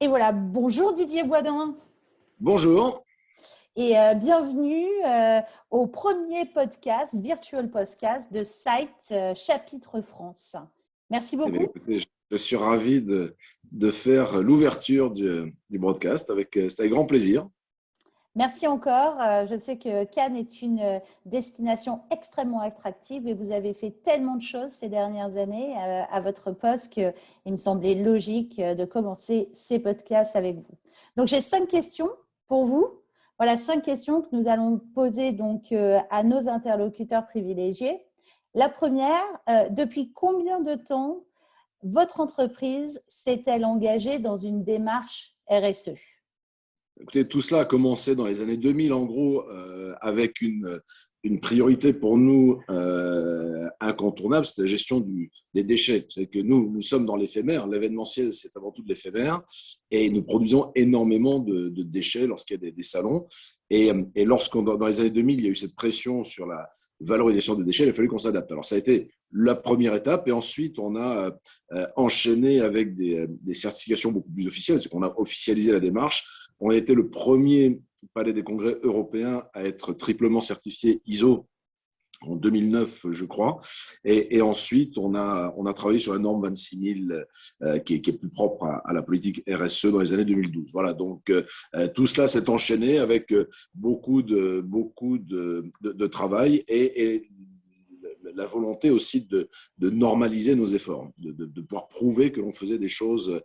Et voilà, bonjour Didier Boisdin Bonjour. et bienvenue au premier podcast, virtual podcast de Site Chapitre France. Merci Eh bien, beaucoup. écoutez, je suis ravi de faire l'ouverture du broadcast. C'est avec grand plaisir. Merci encore. Je sais que Cannes est une destination extrêmement attractive et vous avez fait tellement de choses ces dernières années à votre poste qu'il me semblait logique de commencer ces podcasts avec vous. Donc, j'ai 5 questions pour vous. Voilà, 5 questions que nous allons poser donc à nos interlocuteurs privilégiés. La première, depuis combien de temps votre entreprise s'est-elle engagée dans une démarche RSE? Écoutez, tout cela a commencé dans les années 2000, en gros, avec une priorité pour nous incontournable, c'est la gestion des déchets. C'est que nous sommes dans l'éphémère. L'événementiel, c'est avant tout de l'éphémère. Et nous produisons énormément de déchets lorsqu'il y a des salons. Et dans les années 2000, il y a eu cette pression sur la valorisation des déchets, il a fallu qu'on s'adapte. Alors, ça a été la première étape. Et ensuite, on a enchaîné avec des certifications beaucoup plus officielles. C'est qu'on a officialisé la démarche. On a été le premier palais des congrès européen à être triplement certifié ISO en 2009, je crois. Et ensuite, on a travaillé sur la norme 26 000 qui est plus propre à la politique RSE dans les années 2012. Voilà, donc tout cela s'est enchaîné avec beaucoup de travail et la volonté aussi de normaliser nos efforts, de pouvoir prouver que l'on faisait des choses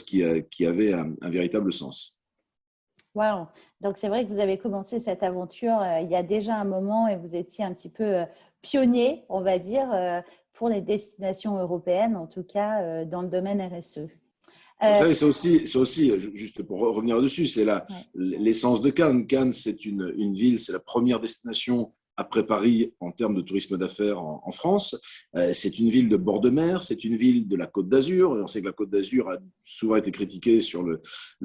qui avaient un véritable sens. Wow. Donc, c'est vrai que vous avez commencé cette aventure il y a déjà un moment et vous étiez un petit peu pionnier, on va dire, pour les destinations européennes, en tout cas dans le domaine RSE. Vous Euh, savez, c'est aussi, juste pour revenir dessus, c'est ouais. l'essence de Cannes. Cannes, c'est une ville, c'est la première destination après Paris en termes de tourisme d'affaires en France. C'est une ville de bord de mer, c'est une ville de la Côte d'Azur. Et on sait que la Côte d'Azur a souvent été critiquée sur le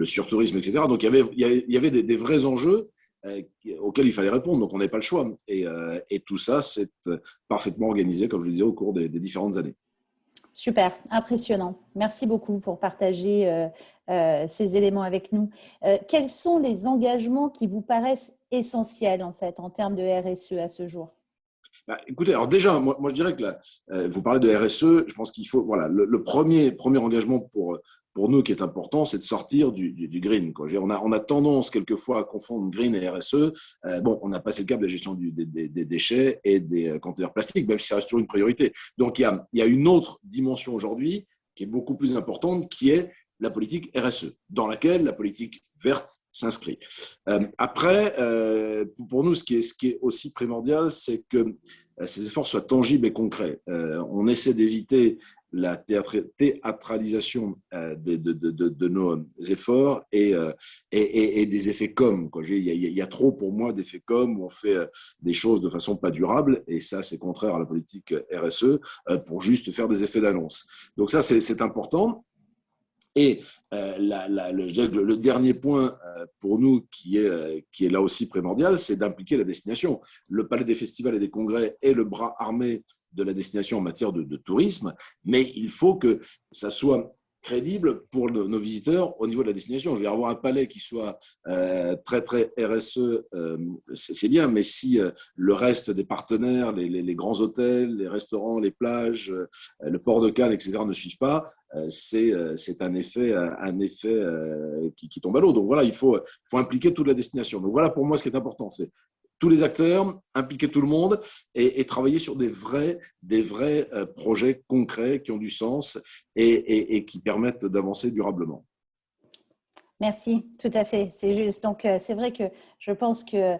surtourisme, etc. Donc, il y avait des vrais enjeux auxquels il fallait répondre. Donc, on n'avait pas le choix. Et tout ça, c'est parfaitement organisé, comme je le disais, au cours des différentes années. Super, impressionnant. Merci beaucoup pour partager ces éléments avec nous. Quels sont les engagements qui vous paraissent essentiels en fait en termes de RSE à ce jour? Bah, écoutez, alors déjà, moi je dirais que là, vous parlez de RSE, je pense qu'il faut, voilà, le premier engagement pour nous qui est important, c'est de sortir du green, quoi. On a tendance quelquefois à confondre green et RSE. Bon, on a passé le cap de la gestion des déchets et des conteneurs plastiques, même si ça reste toujours une priorité. Donc, il y a une autre dimension aujourd'hui qui est beaucoup plus importante, qui est la politique RSE, dans laquelle la politique verte s'inscrit. Après, pour nous, ce qui est aussi primordial, c'est que ces efforts soient tangibles et concrets. On essaie d'éviter la théâtralisation de nos efforts et des effets com. Il y a trop, pour moi, d'effets com où on fait des choses de façon pas durable, et ça, c'est contraire à la politique RSE, pour juste faire des effets d'annonce. Donc ça, c'est important. Et je dirais que le dernier point pour nous qui est là aussi primordial, c'est d'impliquer la destination. Le Palais des festivals et des congrès est le bras armé de la destination en matière de tourisme, mais il faut que ça soit crédible pour nos visiteurs au niveau de la destination. Je veux dire, avoir un palais qui soit très, très RSE, c'est bien, mais si le reste des partenaires, les grands hôtels, les restaurants, les plages, le port de Cannes, etc., ne suivent pas, c'est un effet qui tombe à l'eau. Donc voilà, il faut impliquer toute la destination. Donc voilà pour moi ce qui est important, c'est tous les acteurs, impliquer tout le monde et travailler sur des vrais projets concrets qui ont du sens et qui permettent d'avancer durablement. Merci, tout à fait, c'est juste. Donc, c'est vrai que je pense que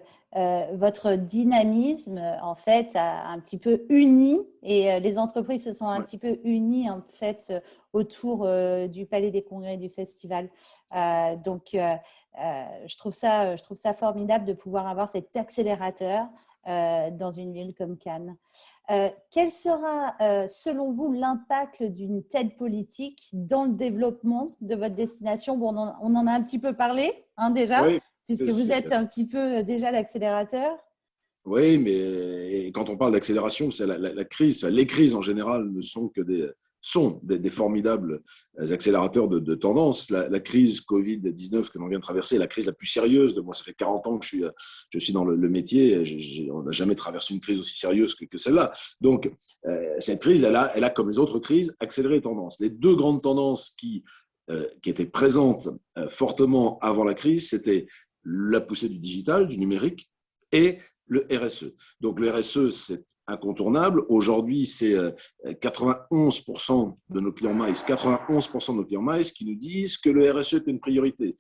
votre dynamisme, en fait, a un petit peu uni et les entreprises se sont un Ouais. petit peu unies, en fait, autour du Palais des Congrès et du festival. Je trouve ça formidable de pouvoir avoir cet accélérateur dans une ville comme Cannes. Quel sera, selon vous, l'impact d'une telle politique dans le développement de votre destination? Bon, on en a un petit peu parlé déjà, Oui, puisque vous êtes un petit peu déjà l'accélérateur. oui, mais quand on parle d'accélération, c'est la crise, les crises en général ne sont sont des formidables accélérateurs de tendance. La crise Covid-19 que l'on vient de traverser est la crise la plus sérieuse de moi. Ça fait 40 ans que je suis dans le métier. On n'a jamais traversé une crise aussi sérieuse que celle-là. Donc, cette crise, elle a, comme les autres crises, accéléré les tendances. Les deux grandes tendances qui étaient présentes fortement avant la crise, c'était la poussée du digital, du numérique, et le RSE. Donc le RSE, c'est incontournable. Aujourd'hui, c'est 91% de nos clients MICE, 91% de nos clients MICE qui nous disent que le RSE est une priorité.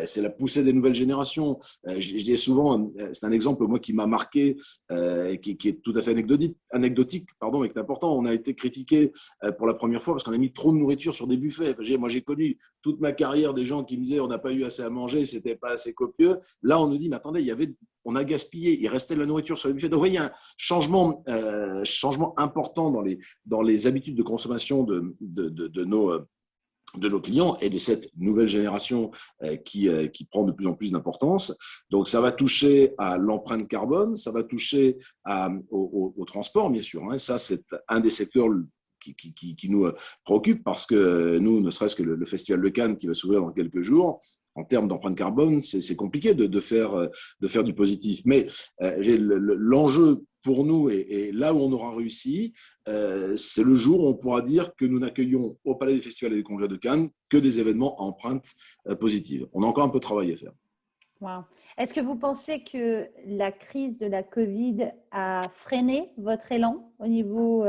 C'est la poussée des nouvelles générations. Je dis souvent, c'est un exemple moi qui m'a marqué, qui est tout à fait anecdotique, pardon, mais qui est important. On a été critiqué pour la première fois parce qu'on a mis trop de nourriture sur des buffets. Moi, j'ai connu toute ma carrière des gens qui me disaient on n'a pas eu assez à manger, c'était pas assez copieux. Là, on nous dit mais attendez, on a gaspillé, il restait de la nourriture sur les buffets. Donc, vous voyez, il y a un changement important dans les habitudes de consommation de nos clients et de cette nouvelle génération qui prend de plus en plus d'importance. Donc, ça va toucher à l'empreinte carbone, ça va toucher au transport, bien sûr. Ça, c'est un des secteurs qui nous préoccupe parce que nous, ne serait-ce que le Festival de Cannes qui va s'ouvrir dans quelques jours, en termes d'empreinte carbone, c'est compliqué de faire du positif. Mais l'enjeu pour nous, et là où on aura réussi, c'est le jour où on pourra dire que nous n'accueillons au Palais des Festivals et des Congrès de Cannes que des événements à empreinte positive. On a encore un peu de travail à faire. Wow. Est-ce que vous pensez que la crise de la Covid a freiné votre élan au niveau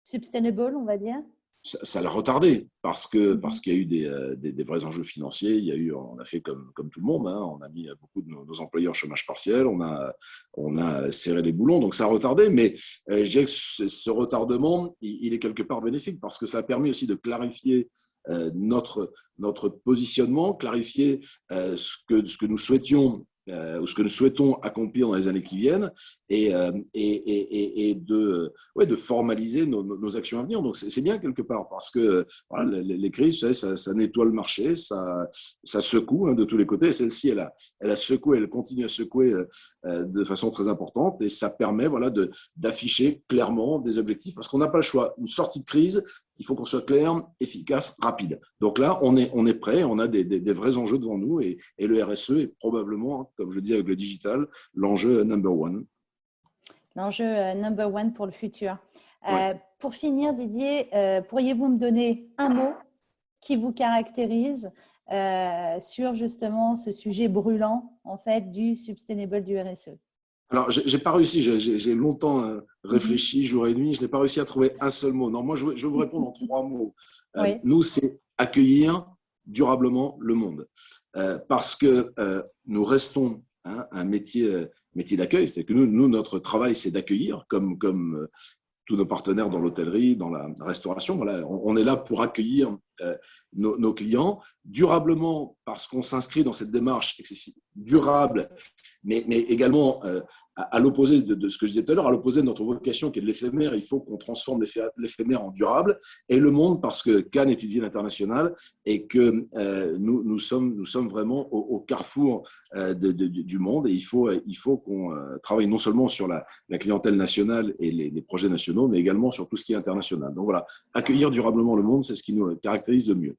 sustainable, on va dire? Ça l'a retardé parce qu'il y a eu des vrais enjeux financiers. On a fait comme tout le monde. On a mis beaucoup de nos employés en chômage partiel. On a serré les boulons. Donc, ça a retardé. Mais je dirais que ce retardement, il est quelque part bénéfique parce que ça a permis aussi de clarifier notre positionnement, clarifier ce que nous souhaitions ou ce que nous souhaitons accomplir dans les années qui viennent et de formaliser nos actions à venir. Donc, c'est bien quelque part parce que voilà, les crises, vous savez, ça nettoie le marché, ça secoue de tous les côtés. Et celle-ci, elle a secoué, elle continue à secouer de façon très importante et ça permet d'afficher clairement des objectifs parce qu'on n'a pas le choix. Une sortie de crise, il faut qu'on soit clair, efficace, rapide. Donc là, on est prêt, on a des vrais enjeux devant nous et le RSE est probablement, comme je le dis avec le digital, l'enjeu number one. L'enjeu number one pour le futur. Ouais. Pour finir, Didier, pourriez-vous me donner un mot qui vous caractérise sur justement ce sujet brûlant en fait du sustainable, du RSE? Alors, j'ai pas réussi, j'ai longtemps réfléchi, jour et nuit, je n'ai pas réussi à trouver un seul mot. Non, moi, je vais vous répondre en 3 mots. Oui. Nous, c'est accueillir durablement le monde. Parce que nous restons un métier d'accueil. C'est que nous, notre travail, c'est d'accueillir, comme tous nos partenaires dans l'hôtellerie, dans la restauration. Voilà, on est là pour accueillir nos clients durablement parce qu'on s'inscrit dans cette démarche durable, mais également à l'opposé de ce que je disais tout à l'heure, à l'opposé de notre vocation qui est de l'éphémère. Il faut qu'on transforme l'éphémère en durable et le monde parce que Cannes est une ville internationale et que nous sommes vraiment au carrefour du monde et il faut qu'on travaille non seulement sur la clientèle nationale et les projets nationaux, mais également sur tout ce qui est international. Donc voilà, accueillir durablement le monde, c'est ce qui nous caractérise le mieux.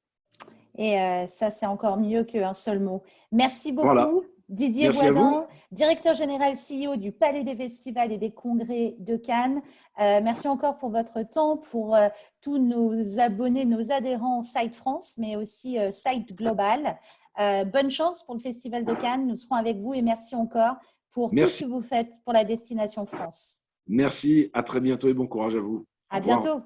Et ça, c'est encore mieux qu'un seul mot. Merci beaucoup. Voilà. Didier Boisdan, directeur général CEO du Palais des Festivals et des Congrès de Cannes. Merci encore pour votre temps, pour tous nos abonnés, nos adhérents Site France, mais aussi Site Global. Bonne chance pour le Festival de Cannes. Nous serons avec vous et merci encore pour tout ce que vous faites pour la destination France. Merci, à très bientôt et bon courage à vous. À bientôt.